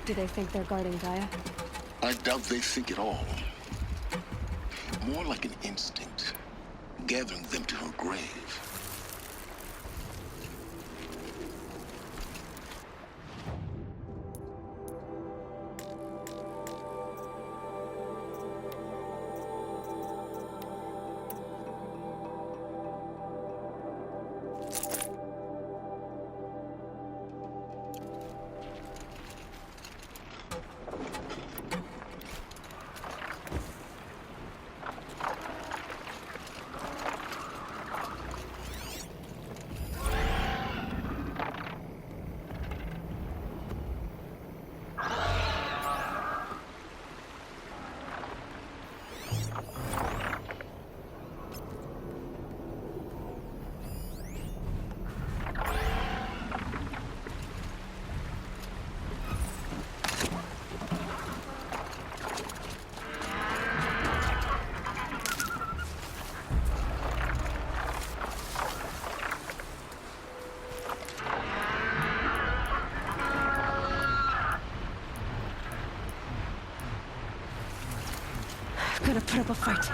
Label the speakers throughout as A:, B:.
A: Do they think they're guarding Gaia?
B: I doubt they think at all. More like an instinct, gathering them to her grave.
A: Gonna put up a fight.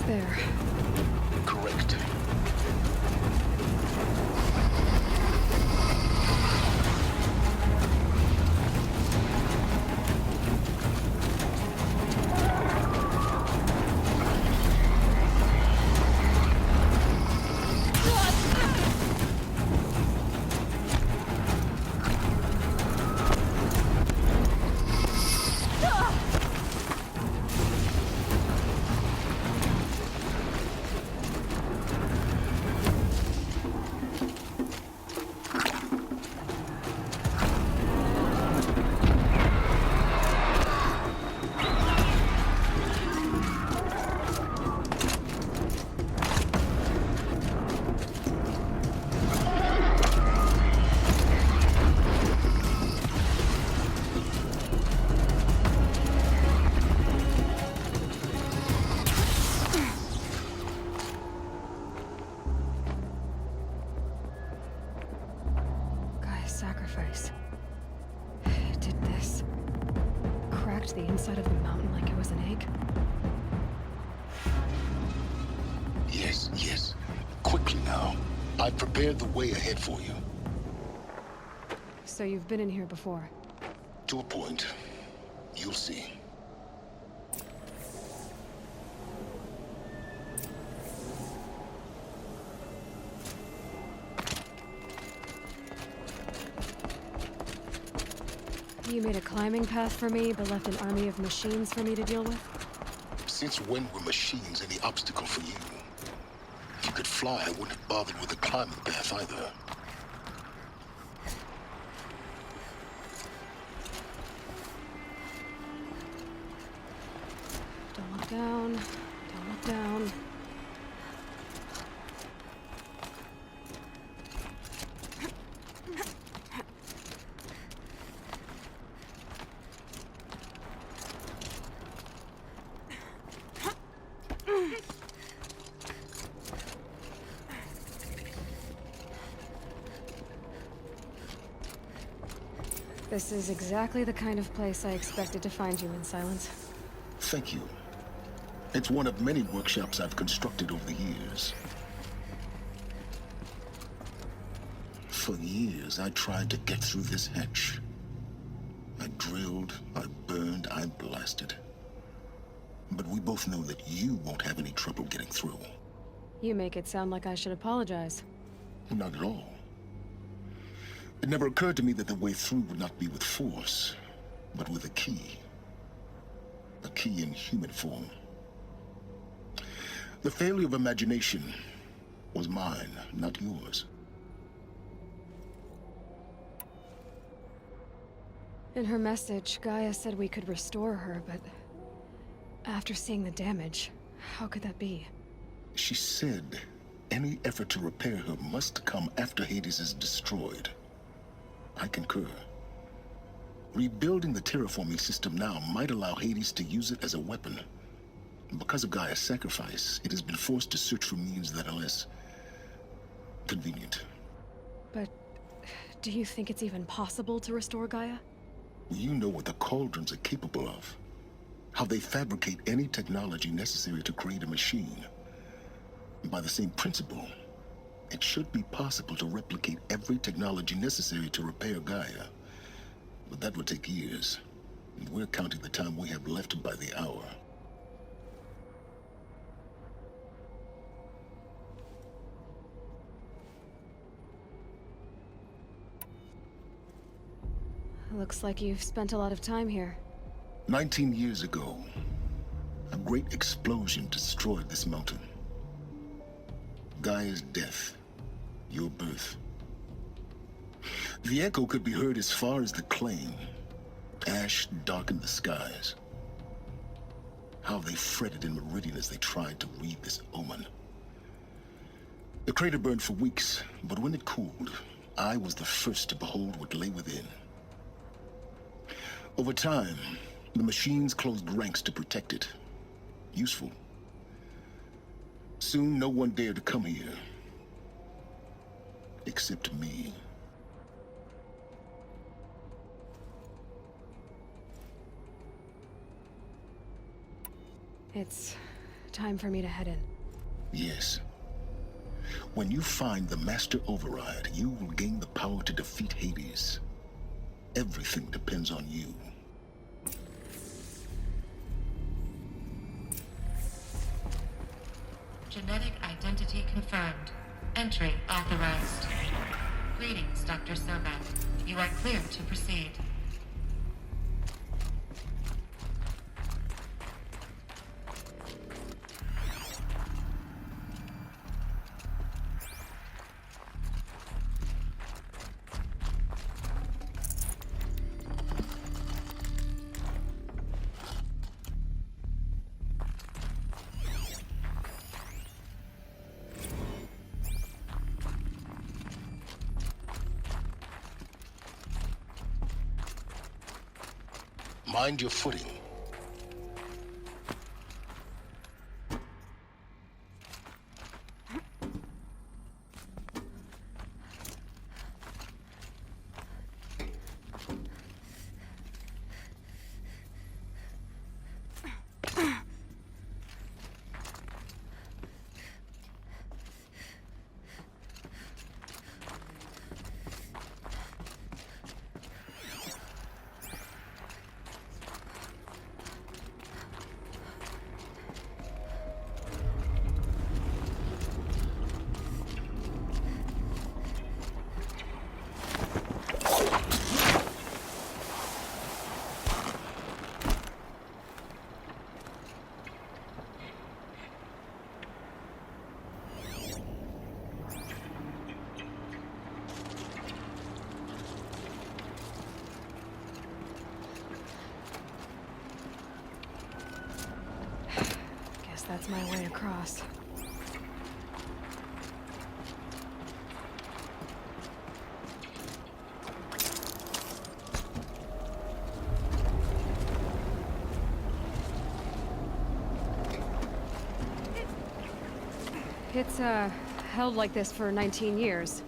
A: There.
B: Correct.
A: Sacrifice. It did this. Cracked the inside of the mountain like it was an egg.
B: Yes, yes. Quickly now. I've prepared the way ahead for you.
A: So you've been in here before?
B: To a point. You'll see.
A: You made a climbing path for me, but left an army of machines for me to deal with?
B: Since when were machines any obstacle for you? If you could fly, I wouldn't have bothered with the climbing path either.
A: down. Don't look down. This is exactly the kind of place I expected to find you in, Silence.
B: Thank you. It's one of many workshops I've constructed over the years. For years, I tried to get through this hatch. I drilled, I burned, I blasted. But we both know that you won't have any trouble getting through.
A: You make it sound like I should apologize.
B: Not at all. It never occurred to me that the way through would not be with force, but with a key. A key in human form. The failure of imagination was mine, not yours.
A: In her message, Gaia said we could restore her, but after seeing the damage, how could that be?
B: She said any effort to repair her must come after Hades is destroyed. I concur. Rebuilding the terraforming system now might allow Hades to use it as a weapon. Because of Gaia's sacrifice, it has been forced to search for means that are less convenient.
A: But do you think it's even possible to restore Gaia?
B: You know what the cauldrons are capable of. How they fabricate any technology necessary to create a machine. By the same principle, it should be possible to replicate every technology necessary to repair Gaia. But that would take years. And we're counting the time we have left by the hour.
A: Looks like you've spent a lot of time here.
B: 19 years ago, a great explosion destroyed this mountain. Gaia's death, your birth. The echo could be heard as far as the claim. Ash darkened the skies. How they fretted in Meridian as they tried to read this omen. The crater burned for weeks, but when it cooled, I was the first to behold what lay within. Over time, the machines closed ranks to protect it. Useful. Soon, no one dared to come here. Except me.
A: It's time for me to head in.
B: Yes. When you find the Master Override, you will gain the power to defeat Hades. Everything depends on you.
C: Genetic identity confirmed. Entry authorized. Greetings, Dr. Sobek. You are clear to proceed.
B: Mind your footing.
A: that's my way across. It's, held like this for 19 years,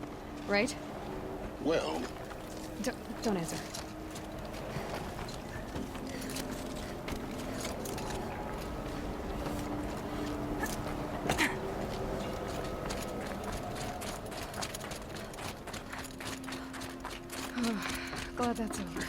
A: right?
B: Well,
A: Don't answer. Glad that's over.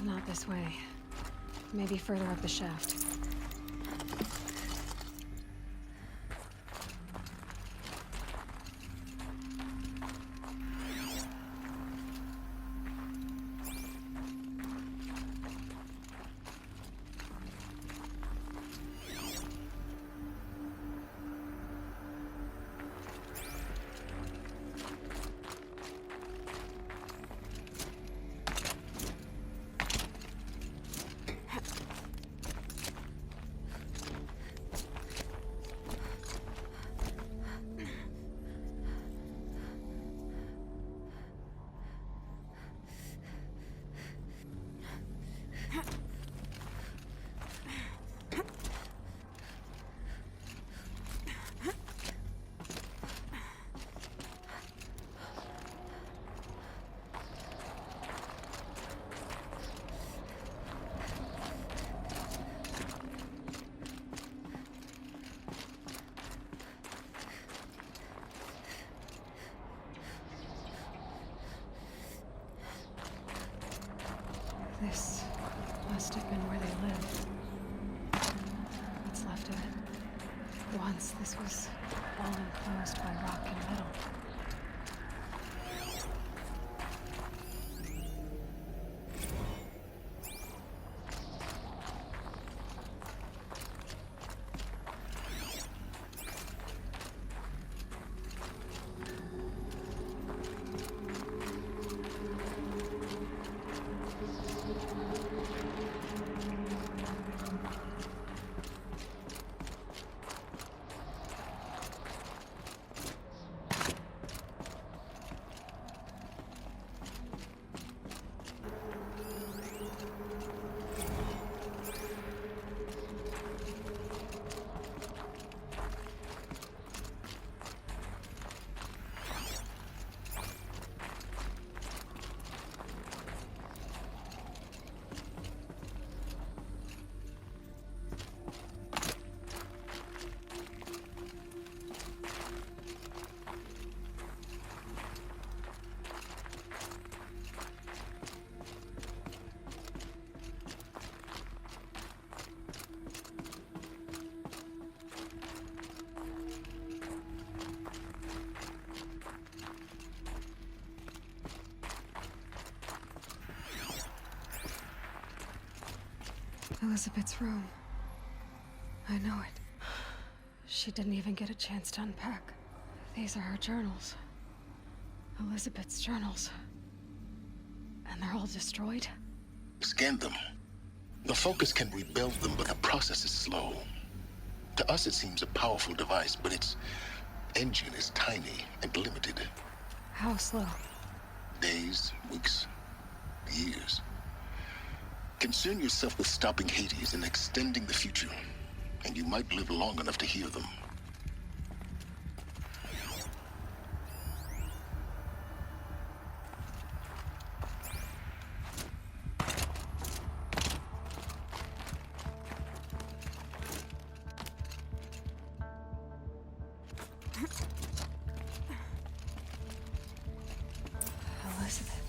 A: Not this way. Maybe further up the shaft. This must have been where they lived. What's left of it. Once this was all enclosed by rock and metal. Elizabeth's room. I know it. She didn't even get a chance to unpack. These are her journals. Elizabeth's journals. And they're all destroyed?
B: Scan them. The Focus can rebuild them, but the process is slow. To us, it seems a powerful device, but its engine is tiny and limited.
A: How slow?
B: Days, weeks, years. Concern yourself with stopping Hades and extending the future, and you might live long enough to hear them.
A: Elizabeth.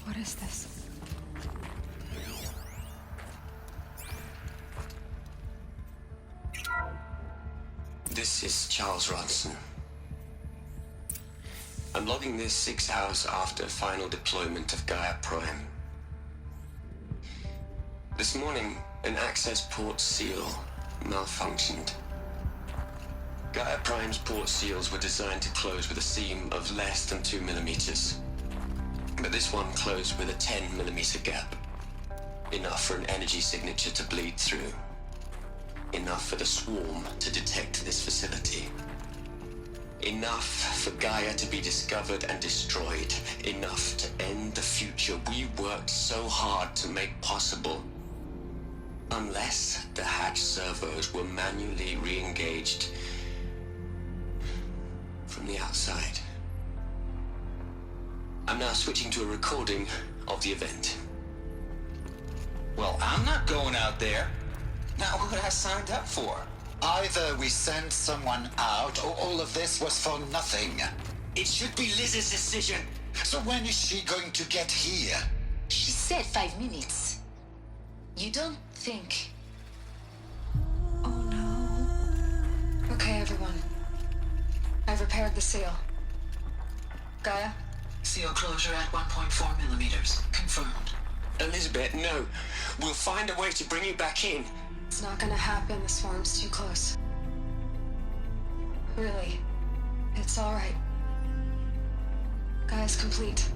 A: What is this?
D: This is Charles Ronson. I'm logging this 6 hours after final deployment of Gaia Prime. This morning, an access port seal malfunctioned. Gaia Prime's port seals were designed to close with a seam of less than 2 millimeters. But this one closed with a 10 millimeter gap. Enough for an energy signature to bleed through. Enough for the swarm to detect this facility. Enough for Gaia to be discovered and destroyed. Enough to end the future we worked so hard to make possible. Unless the hatch servos were manually re-engaged from the outside. I'm now switching to a recording of the event.
E: Well, I'm not going out there. Not what I signed up for. Either we send someone out, or all of this was for nothing.
D: It should be Liz's decision.
E: So when is she going to get here?
F: She said 5 minutes. You don't think...
A: Oh no. Okay, everyone. I've repaired the seal. Gaia?
F: Seal closure at 1.4 millimeters. Confirmed.
D: Elizabeth, no. We'll find a way to bring you back in.
A: It's not gonna happen. The swarm's too close. Really. It's alright. Gaia's complete.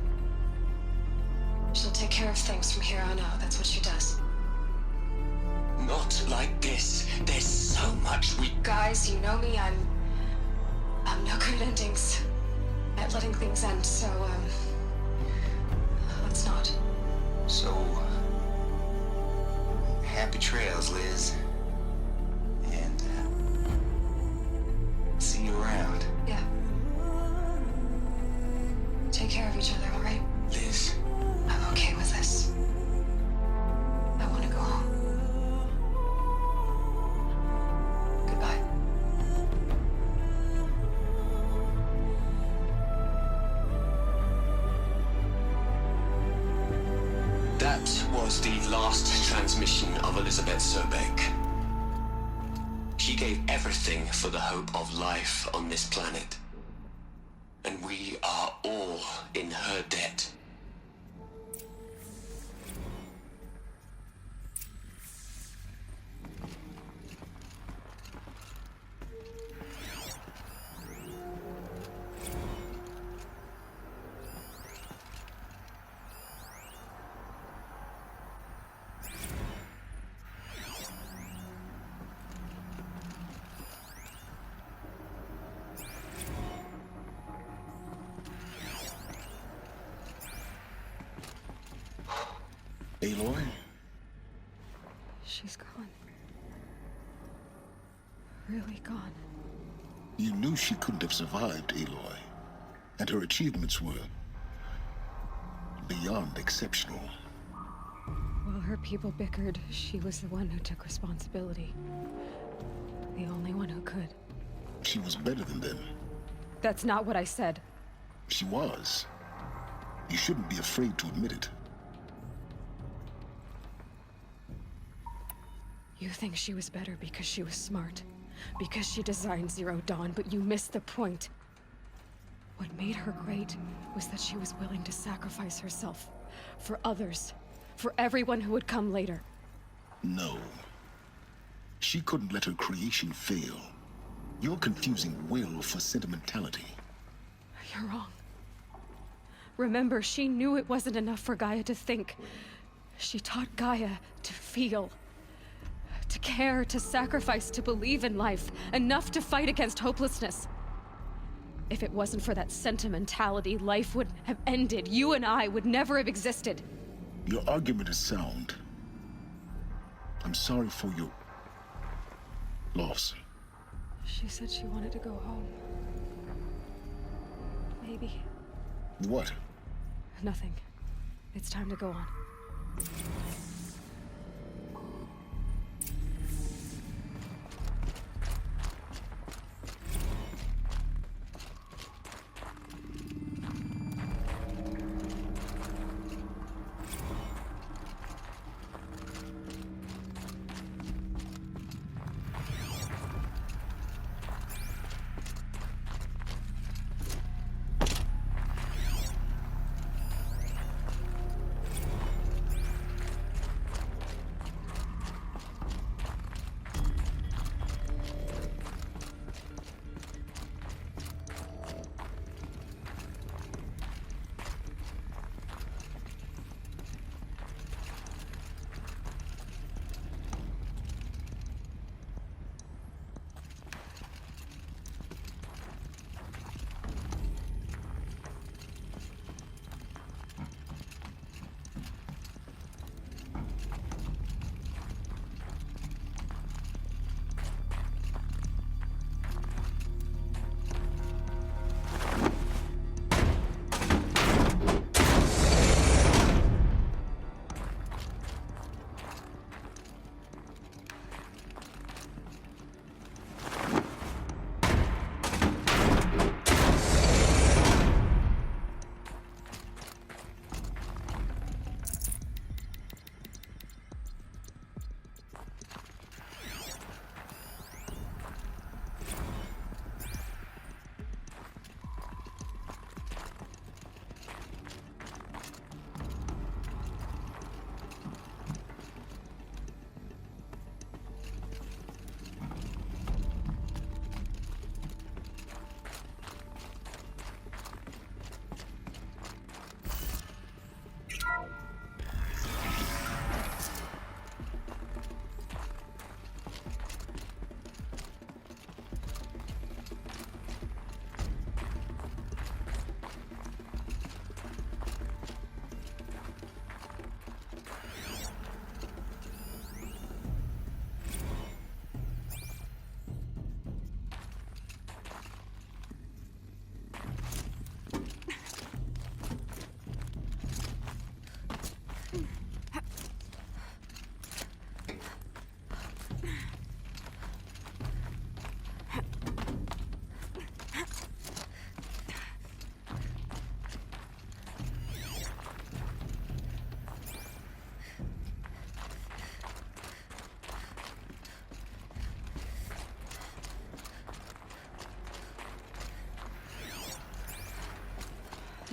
A: She'll take care of things from here on out. That's what she does.
D: Not like this. There's so much we...
A: Guys, you know me. I'm no good at endings. At letting things end, so, let's not.
E: So... happy trails, Liz. And, see you around.
A: Yeah. Take care of each other, alright?
D: Liz.
A: I'm okay with this. I want to go home. Goodbye.
D: That was the last transmission of Elizabeth Sobeck. She gave everything for the hope of life on this planet. And we are all in her debt.
B: Aloy?
A: She's gone. Really gone.
B: You knew she couldn't have survived, Aloy. And her achievements were beyond exceptional.
A: While her people bickered, she was the one who took responsibility. The only one who could.
B: She was better than them.
A: That's not what I said.
B: She was. You shouldn't be afraid to admit it.
A: You think she was better because she was smart, because she designed Zero Dawn, but you missed the point. What made her great was that she was willing to sacrifice herself for others, for everyone who would come later.
B: No. She couldn't let her creation fail. You're confusing will for sentimentality.
A: You're wrong. Remember, she knew it wasn't enough for Gaia to think. She taught Gaia to feel. To care, to sacrifice, to believe in life, enough to fight against hopelessness. If it wasn't for that sentimentality, life would have ended. You and I would never have existed.
B: Your argument is sound. I'm sorry for your loss.
A: She said she wanted to go home. Maybe.
B: What?
A: Nothing. It's time to go on.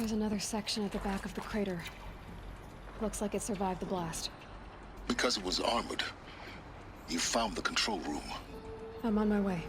A: There's another section at the back of the crater. Looks like it survived the blast.
B: Because it was armored. You found the control room.
A: I'm on my way.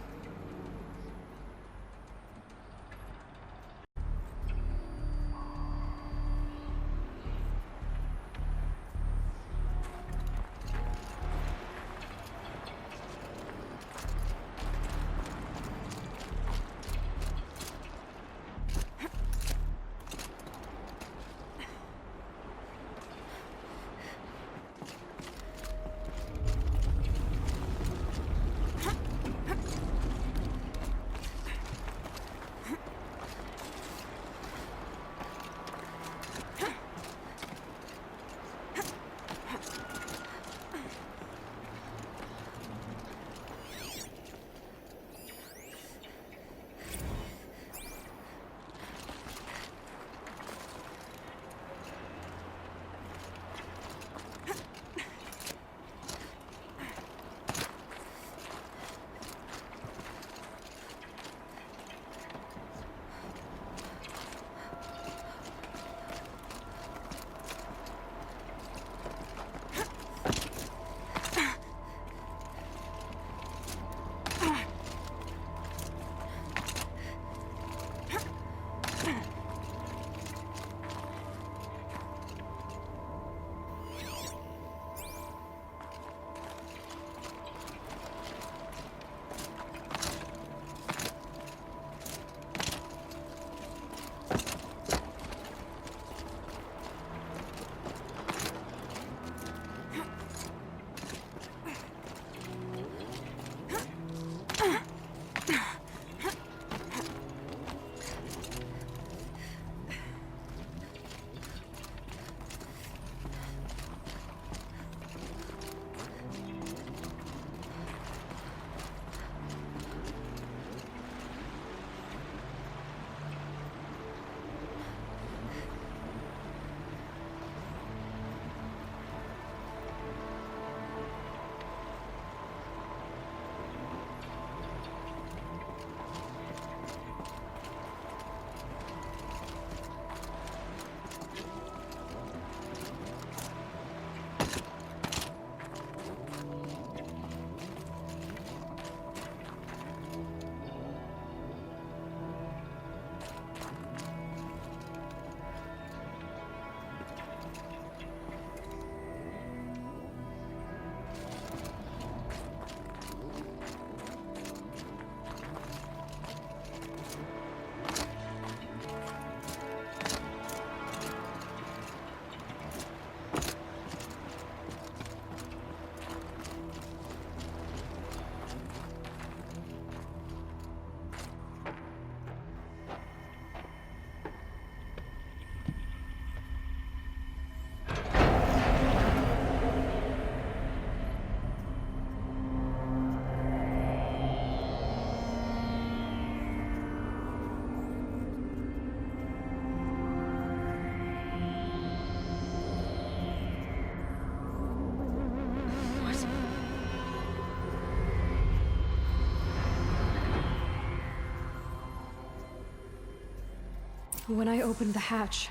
A: When I opened the hatch,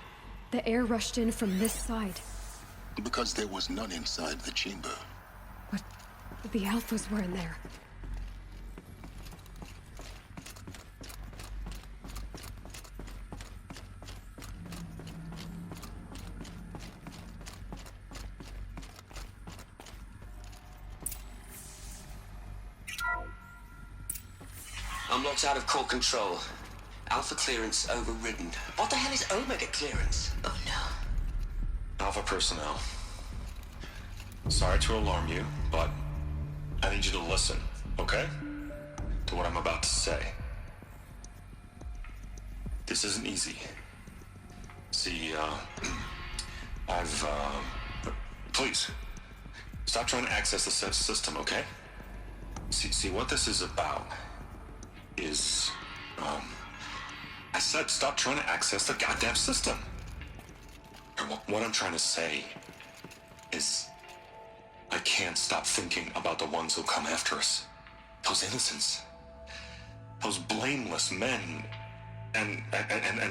A: the air rushed in from this side.
B: Because there was none inside the chamber.
A: But the Alphas were in there.
D: I'm locked out of core control. Alpha clearance overridden. What the hell is Omega clearance? Oh no.
G: Alpha personnel. Sorry to alarm you, but I need you to listen, okay? To what I'm about to say. This isn't easy. See, please, stop trying to access the system, okay? See, what this is about is, I said stop trying to access the goddamn system. And what I'm trying to say is I can't stop thinking about the ones who'll come after us. Those innocents. Those blameless men and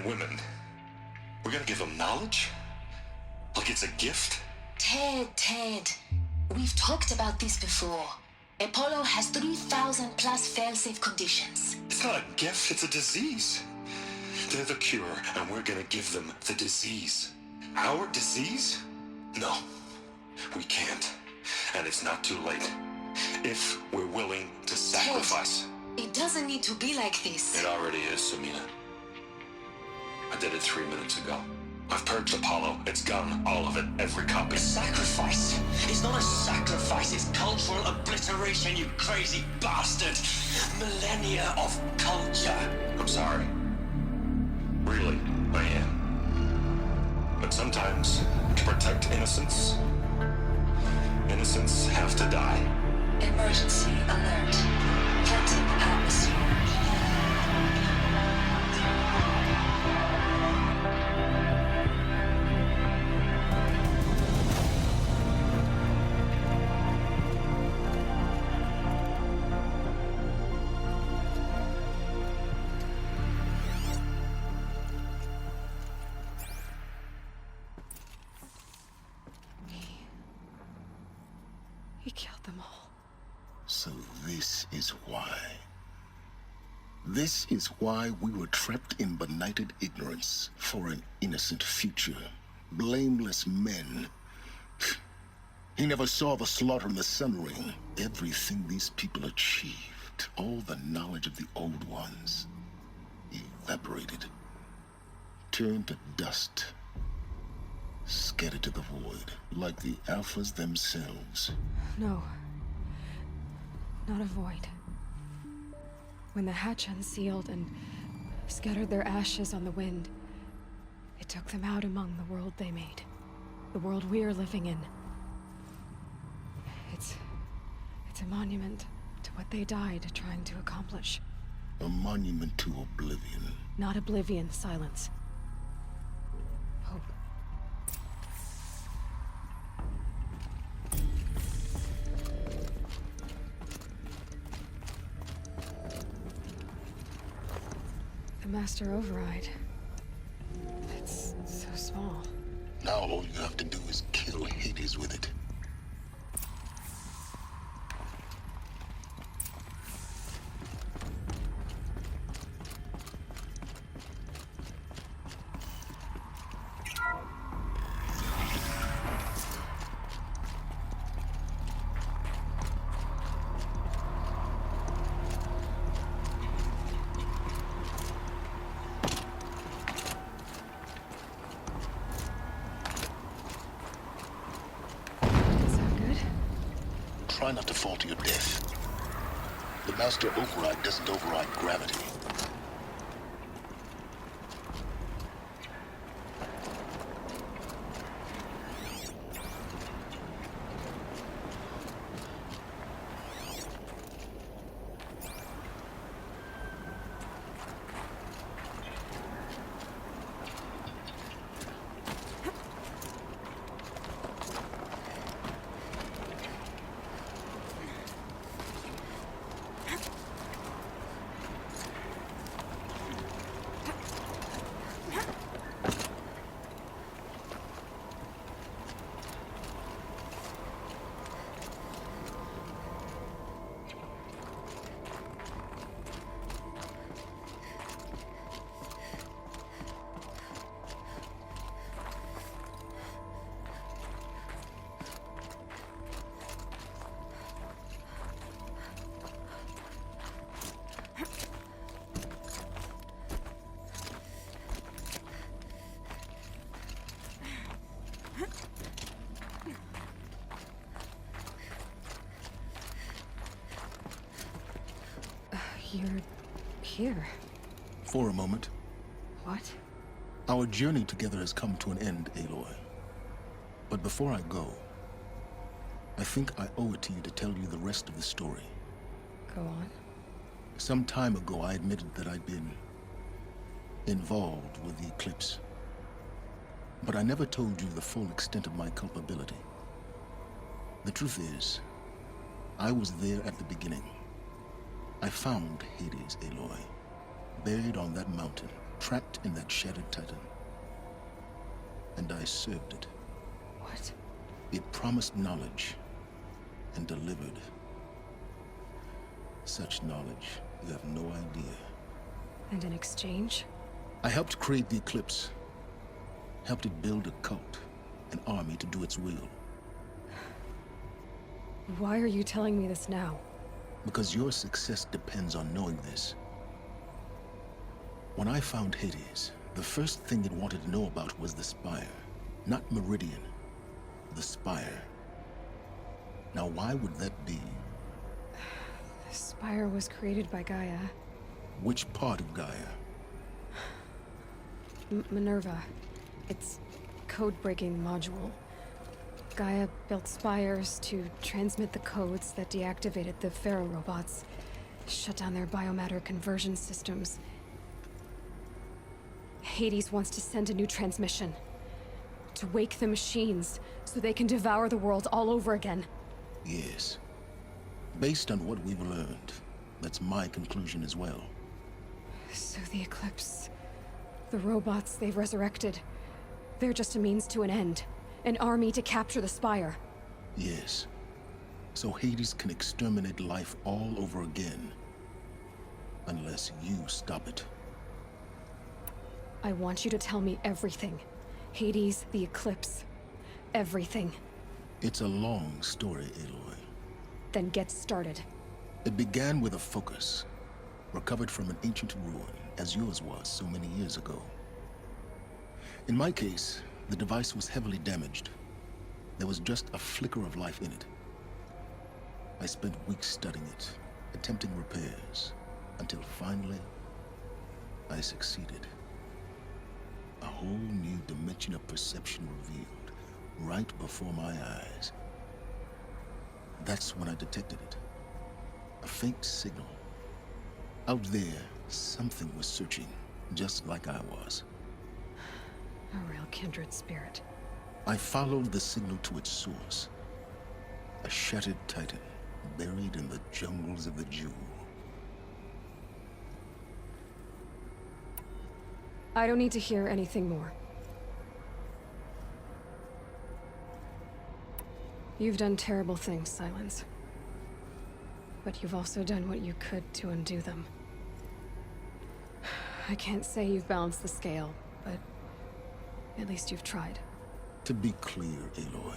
G: women. We're gonna give them knowledge? Like it's a gift?
F: Ted, we've talked about this before. Apollo has 3,000 plus fail-safe conditions.
G: It's not a gift, it's a disease. They're the cure, and we're gonna give them the disease. Our disease? No, we can't. And it's not too late. If we're willing to sacrifice.
F: Ted, it doesn't need to be like this.
G: It already is, Samina. I did it 3 minutes ago. I've purged Apollo. It's gone. All of it. Every copy.
E: Sacrifice? It's not a sacrifice, it's cultural obliteration, you crazy bastard! Millennia of culture!
G: I'm sorry. Really, I am. But sometimes, to protect innocence, innocents have to die.
F: Emergency alert. Planting atmosphere.
A: He killed them all.
B: So this is why. This is why we were trapped in benighted ignorance for an innocent future. Blameless men. He never saw the slaughter in the Sun Ring. Everything these people achieved, all the knowledge of the old ones, evaporated, turned to dust, scattered to the void, like the Alphas themselves.
A: No. Not a void. When the hatch unsealed and scattered their ashes on the wind, it took them out among the world they made. The world we're living in. It's a monument to what they died trying to accomplish.
B: A monument to oblivion.
A: Not oblivion, silence. Hope. The master override. It's so small.
B: Now all you have to do is kill Hades with it. Try not to fall to your death. The master override doesn't override gravity.
A: You're here.
B: For a moment.
A: What?
B: Our journey together has come to an end, Aloy. But before I go, I think I owe it to you to tell you the rest of the story.
A: Go on.
B: Some time ago, I admitted that I'd been involved with the eclipse. But I never told you the full extent of my culpability. The truth is, I was there at the beginning. I found Hades, Aloy, buried on that mountain, trapped in that shattered titan. and I served it.
A: What?
B: It promised knowledge and delivered. Such knowledge, you have no idea.
A: And in exchange?
B: I helped create the Eclipse. Helped it build a cult, an army to do its will.
A: Why are you telling me this now?
B: Because your success depends on knowing this. When I found Hades, the first thing it wanted to know about was the Spire. Not Meridian. The Spire. Now why would that be?
A: The Spire was created by Gaia.
B: Which part of Gaia?
A: Minerva. Its code-breaking module. Gaia built spires to transmit the codes that deactivated the Pharaoh robots, shut down their biomatter conversion systems. Hades wants to send a new transmission. To wake the machines, so they can devour the world all over again.
B: Yes. Based on what we've learned, that's my conclusion as well.
A: So the Eclipse... the robots they've resurrected... they're just a means to an end. An army to capture the Spire.
B: Yes. So Hades can exterminate life all over again. Unless you stop it.
A: I want you to tell me everything. Hades, the Eclipse. Everything.
B: It's a long story, Aloy.
A: Then get started.
B: It began with a focus. Recovered from an ancient ruin, as yours was so many years ago. In my case, the device was heavily damaged. There was just a flicker of life in it. I spent weeks studying it, attempting repairs, until finally, I succeeded. A whole new dimension of perception revealed, right before my eyes. That's when I detected it. A faint signal. Out there, something was searching, just like I was.
A: A real kindred spirit.
B: I followed the signal to its source. A shattered titan, buried in the jungles of the Jewel.
A: I don't need to hear anything more. You've done terrible things, Silence. But you've also done what you could to undo them. I can't say you've balanced the scale, but at least you've tried.
B: To be clear, Aloy,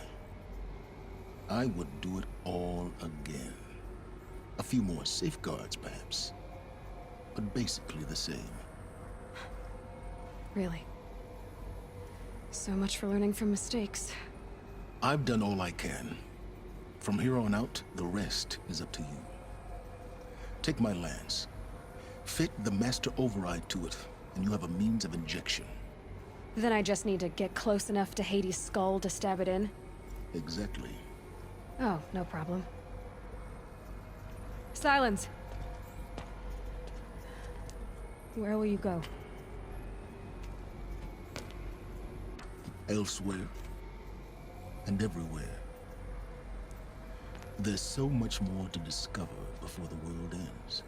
B: I would do it all again. A few more safeguards, perhaps, but basically the same.
A: Really? So much for learning from mistakes.
B: I've done all I can. From here on out, the rest is up to you. Take my lance. Fit the master override to it, and you have a means of injection.
A: Then I just need to get close enough to Hades' skull to stab it in?
B: Exactly.
A: Oh, no problem. Silence! Where will you go?
B: Elsewhere. And everywhere. There's so much more to discover before the world ends.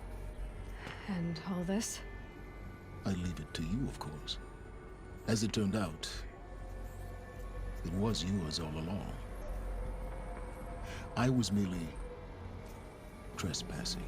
A: And all this?
B: I leave it to you, of course. As it turned out, it was yours all along. I was merely trespassing.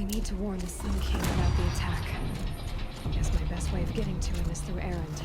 A: need to warn the Sun King about the attack. I guess my best way of getting to him is through Erend.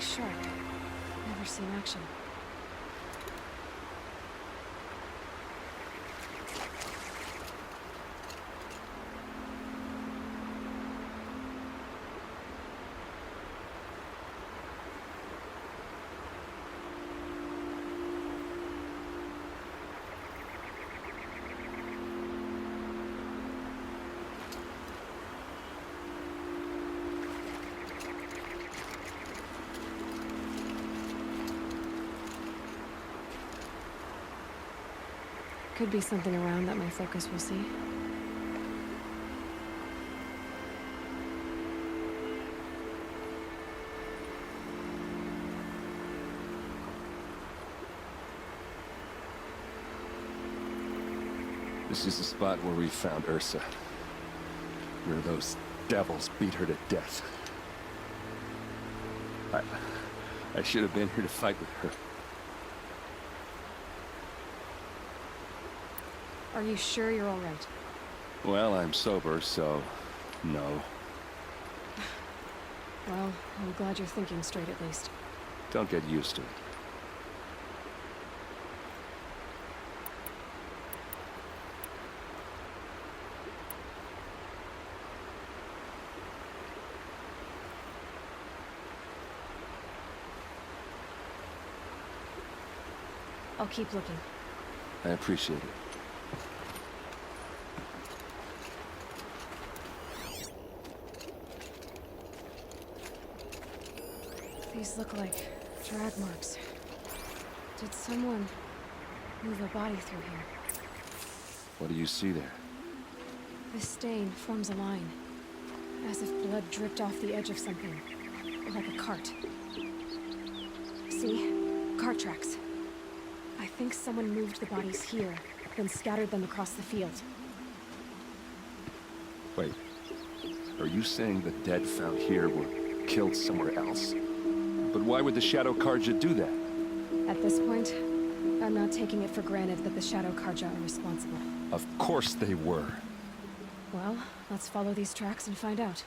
A: Sharp. Never seen action. Could be something around that my focus will see.
H: This is the spot where we found Ursa. Where those devils beat her to death. I should have been here to fight with her.
A: Are you sure you're all right?
H: Well, I'm sober, so no.
A: Well, I'm glad you're thinking straight at least.
H: Don't get used to it.
A: I'll keep looking.
H: I appreciate it.
A: These look like drag marks. Did someone move a body through here?
H: What do you see there?
A: This stain forms a line, as if blood dripped off the edge of something, like a cart. See? Cart tracks. I think someone moved the bodies here, then scattered them across the field.
H: Wait. Are you saying the dead found here were killed somewhere else? But why would the Shadow Karja do that?
A: At this point, I'm not taking it for granted that the Shadow Karja are responsible.
H: Of course they were.
A: Well, let's follow these tracks and find out.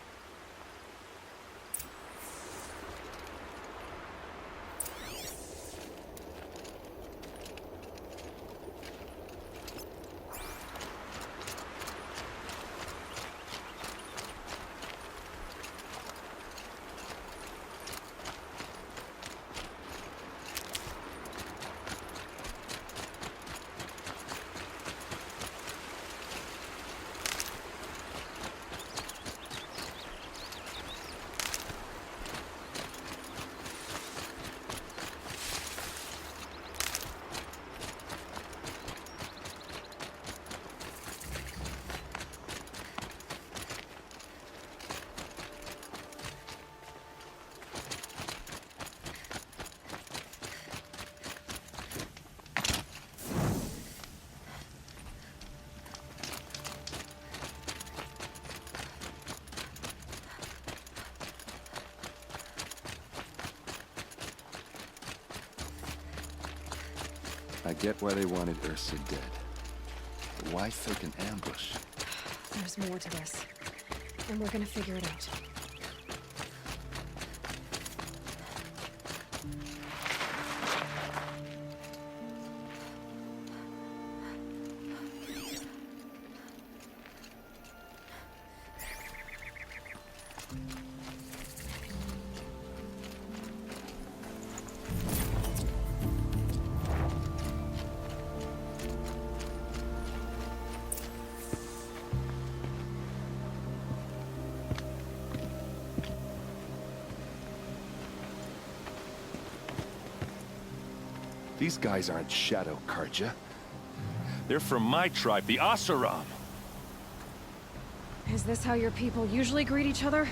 H: I get why they wanted Ursa dead. But why fake an ambush?
A: There's more to this, and we're gonna figure it out.
H: These guys aren't Shadow Karja. They're from my tribe, the Asaram.
A: Is this how your people usually greet each other?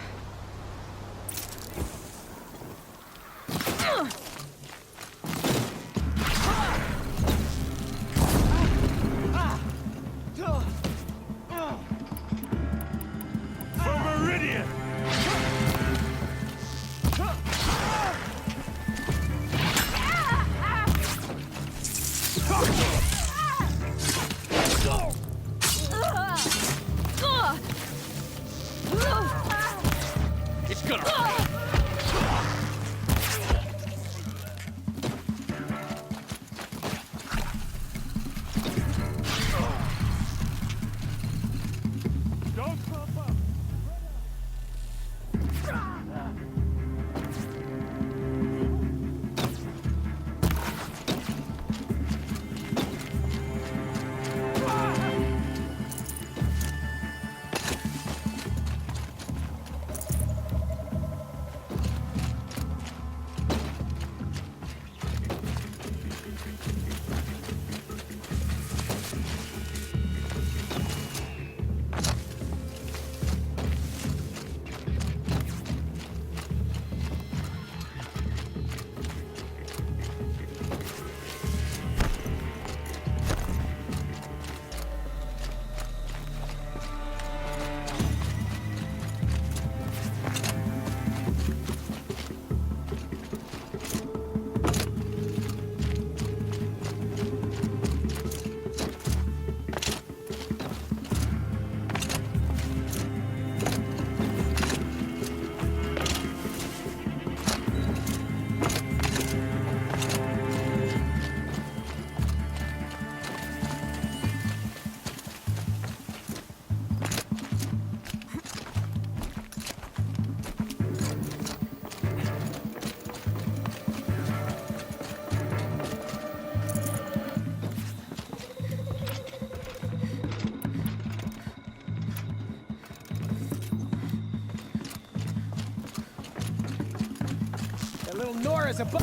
A: The little Nora's above.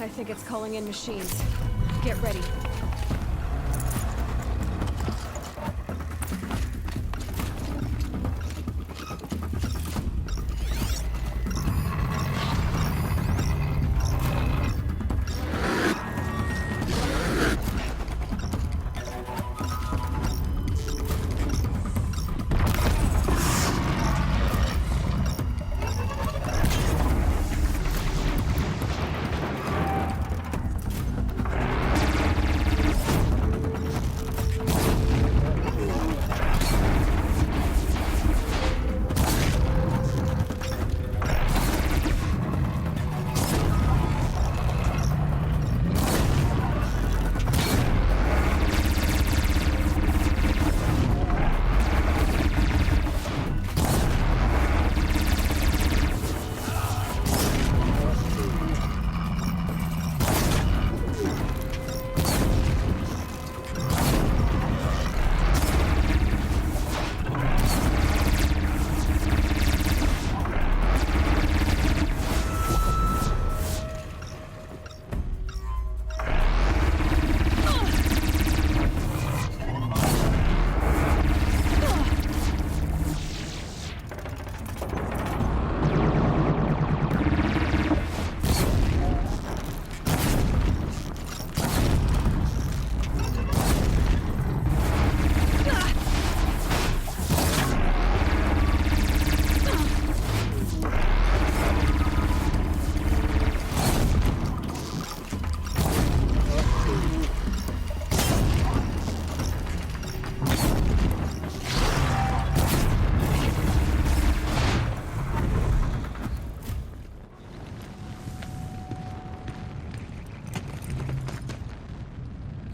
A: I think it's calling in machines. Get ready.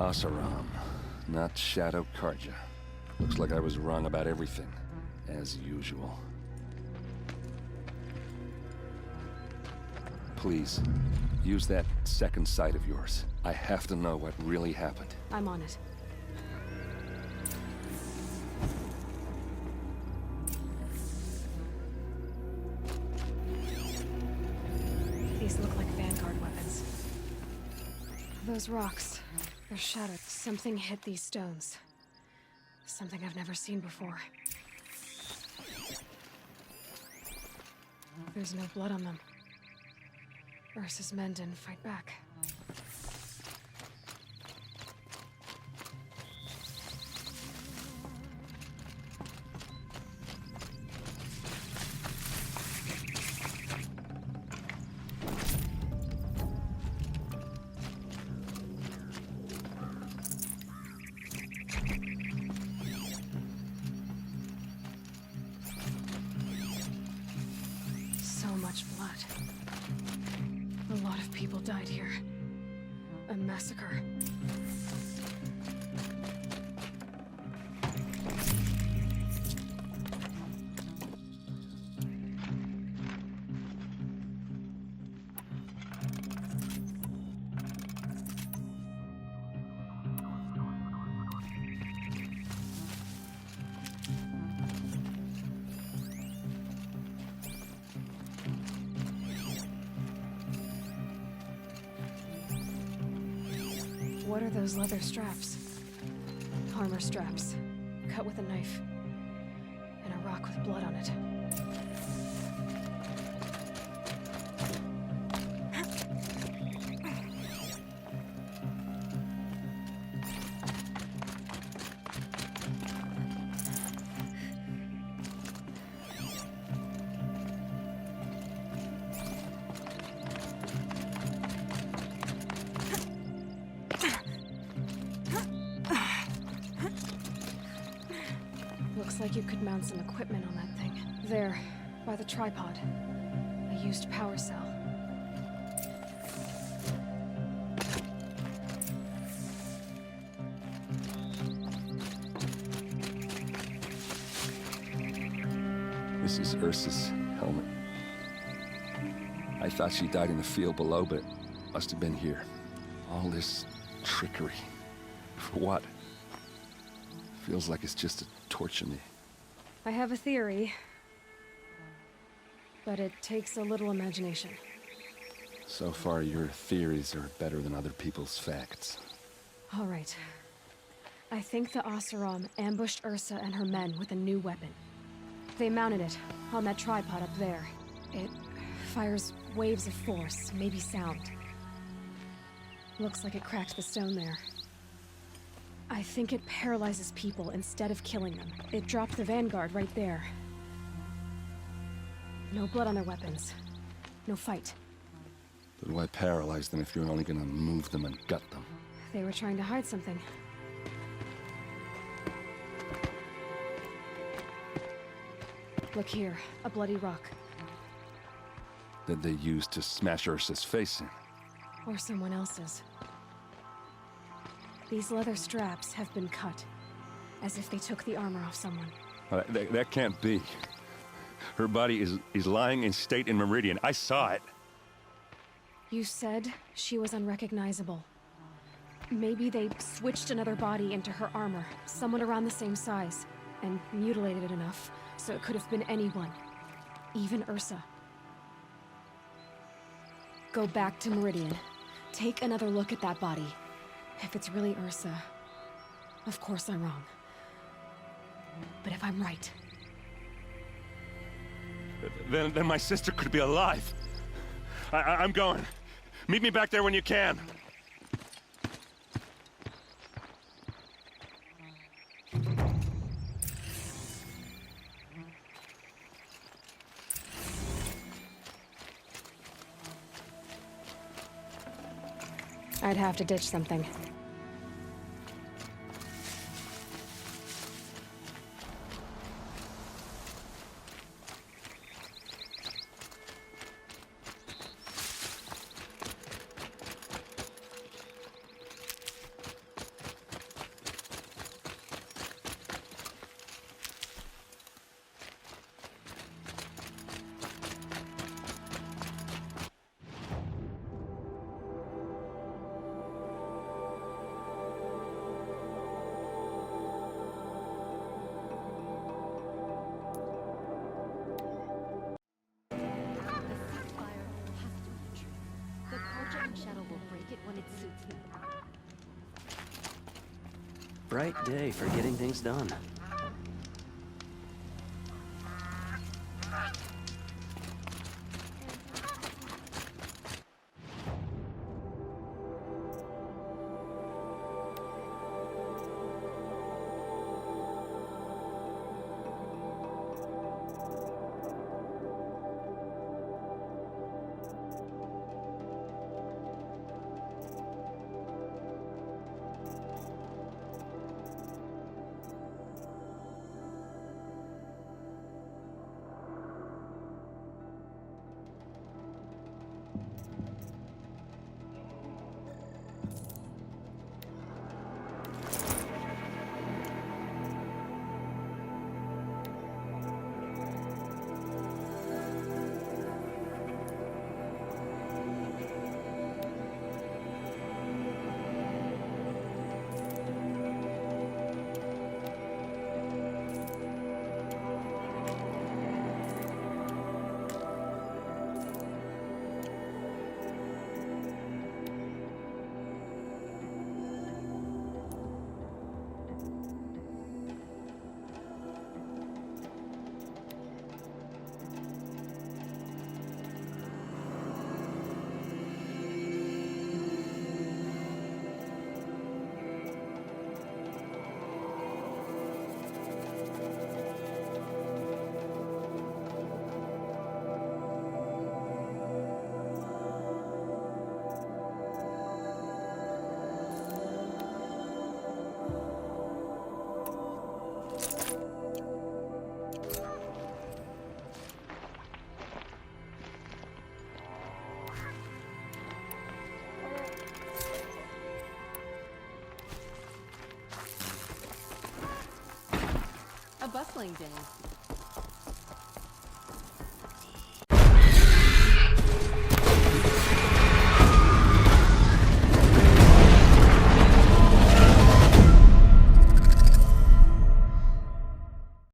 H: Asaram, not Shadow Karja. Looks like I was wrong about everything, as usual. Please, use that second sight of yours. I have to know what really happened.
A: I'm on it. These look like Vanguard weapons. Those rocks, they're shattered. Something hit these stones. Something I've never seen before. There's no blood on them. Ursa's men didn't fight back. So much blood. A lot of people died here. A massacre. What are those leather straps? Armor straps, cut with a knife, and a rock with blood on it. Looks like you could mount some equipment on that thing. There, by the tripod. A used power cell.
H: This is Ursa's helmet. I thought she died in the field below, but it must have been here. All this trickery. For what? Feels like it's just to torture me.
A: I have a theory. but it takes a little imagination.
H: So far, your theories are better than other people's facts.
A: All right. I think the Oseram ambushed Ursa and her men with a new weapon. They mounted it on that tripod up there. It fires waves of force, maybe sound. Looks like it cracked the stone there. I think it paralyzes people instead of killing them. It dropped the vanguard right there. No blood on their weapons. No fight.
H: Then why paralyze them if you're only gonna move them and gut them?
A: They were trying to hide something. Look here, a bloody rock.
H: That they used to smash Ursa's face in.
A: Or someone else's. These leather straps have been cut, as if they took the armor off someone.
H: That can't be. Her body is lying in state in Meridian. I saw it.
A: You said she was unrecognizable. Maybe they switched another body into her armor, someone around the same size, and mutilated it enough, so it could have been anyone. Even Ursa. Go back to Meridian. Take another look at that body. If it's really Ursa, of course I'm wrong. But if I'm right...
H: Then my sister could be alive. I'm going. Meet me back there when you can.
A: I'd have to ditch something.
I: Bright day for getting things done.
J: Bustling day.